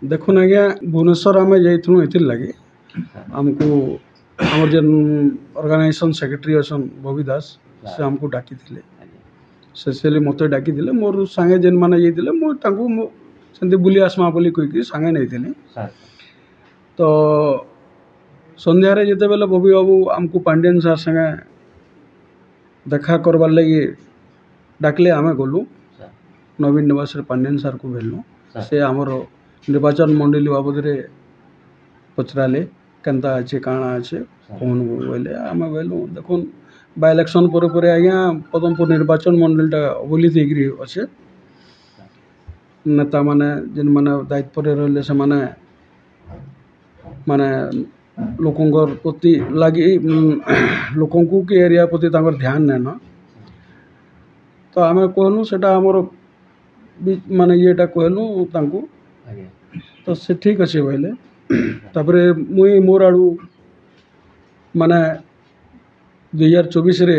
देखुन आज्ञा भुवनेश्वर आम जाइलु ये लगे आमको आम जेन ऑर्गेनाइजेशन सेक्रेटरी अच्छा बबी दास से आमको डाकी स्पेशली मत डाकी मोर सांगे जेन मैंने जाइए मुझे बुली आसमा बोली कहीकि सांगे नहीं तो संध्यारे जिते बेले बबी बाबू आमको पांडियन सार संगे देखा करवार लगी डाकले आमे गलु नवीन निवास पांडियन सार को भेलु से आमर निर्वाचन मंडली बाबद पचराले केन्ता अच्छे काଣା अच्छे कौन बोले आम बोलूँ देखुन बाय इलेक्शन पर आज्ञा पदमपुर निर्वाचन मंडलटा अवलित अच्छे नेता माने जिन माने दायित्व रही से माने माने लोकंर प्रति लगी लोकंकु कि एरिया प्रति ध्यान नैन तो आम कहलु से माने येटा कहलु तांकु तो से ठीक अच्छे बोले तापर मुई मोर आड़ू माने 2024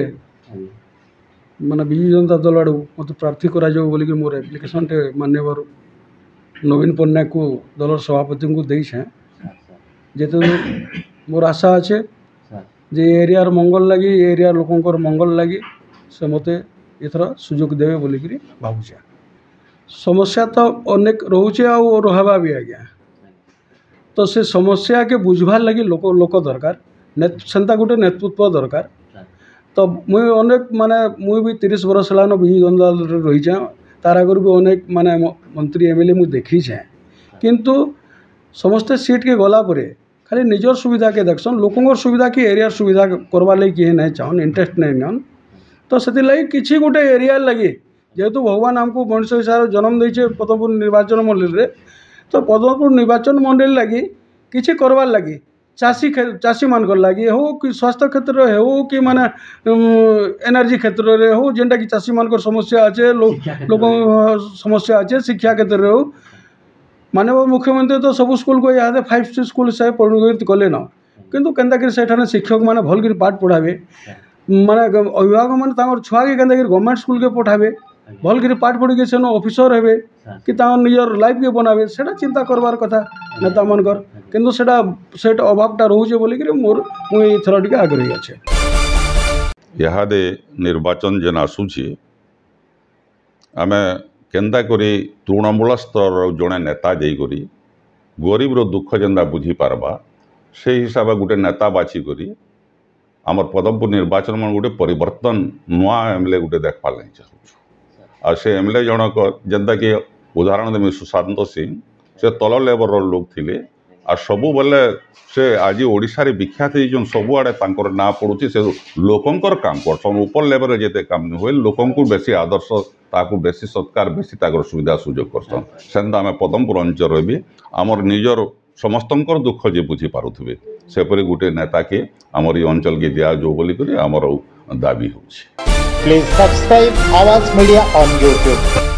माने विजु जनता दल आड़ू मत प्रार्थी करा जाओ बोली कि मोर एप्लिकेशन टे मान्यवर नवीन पन्ना को दलर सभापति को देछे जेते मोर आशा अच्छे जे एरियार मंगल लगी एरिया लोकंकर मंगल लगी से मते एथर सुजोग देवे बोलिकी भावुचे समस्या तो अनेक रोचे आ रहा भी आज्ञा तो से समस्या के बुझवार लगी लोक दरकार सेंता गोटे नेतृत्व दरकार तो मुई अनेक माने मुई भी 30 वर्ष है विजु जनता दल रही तार आगर भी अनेक माने मंत्री एमएलए मुझे देखी किंतु समस्ते सीट के गला परे खाली निजर सुविधा के देखसन लोकंर सुविधा कि एरिया सुविधा करवा लगी किए नहीं चाहन इंटरेस्ट नहीं नन तो से किसी गोटे एरिया लगी जेहेतु भगवान आमको मनुष्य हिसाब से जन्म देचे पदमपुर निर्वाचन मंडल तो पदमपुर निर्वाचन मंडल लगी किसी करवार लगी चाषी मान लगी हो कि स्वास्थ्य क्षेत्र हो कि माने एनर्जी क्षेत्र रे हो जेनटा कि चाषी मान समस्या अच्छे लोक समस्या अच्छे शिक्षा क्षेत्र हो माननीय मुख्यमंत्री तो सब स्कूल को यहाँ 5 स्कूल से परिणत कले न किंतु केन्ता से शिक्षक मैंने भल पाठ पढ़ाबे माने अभिभावक मैंने छुआ के केन्ता गवर्नमेंट स्कूल के पठाबे भल पाठ पढ़ी के सेन ऑफिसर हेबे कि निजर लाइफ के बनाबे सेटा चिंता करवार कथा नेता मनकर किंतु सेटा अभावटा रोचे बोलिक मोर मुई थोड़ा टिके आग्रही अच्छे इहादे निर्वाचन जेन आसूची आमे केन्ता करी तृणमूल स्तर जड़े नेता जाइकरी गरीब रो दुख जेन्दा बुझी पारबा से हिसाब गोटे नेता बाछी करी आमर पदमपुर निर्वाचन में गोटे परिवर्तन नुआ एमएलए गोटे देखवार नहीं चाहूँ आ से एमएलए जनक जेन्ता कि उदाहरण देमी सुशांत सिंह से तल लेवल लोग थिले आ सबू बेले से आज ओडिशा रे विख्यात होइछन सबुआड़े तांकर ना पड़ुछि से लोकंकर काम करछन ऊपर लेवल जेते काम न होय लोकंकु बेसी आदर्श ताकू बेसी सत्कार बेसी ताकर सुविधा सुयोग करछन सेंदा आमे पदमपुर अंचल भी आमर निजर समस्तंकर दुख जे बुझी पारुथिबे सेपरि गुटे नेता के आमर ई अंचल के दिया जो बोली करी आमर दाबी होछि। प्लीज सब्सक्राइब आवाज मीडिया ऑन YouTube।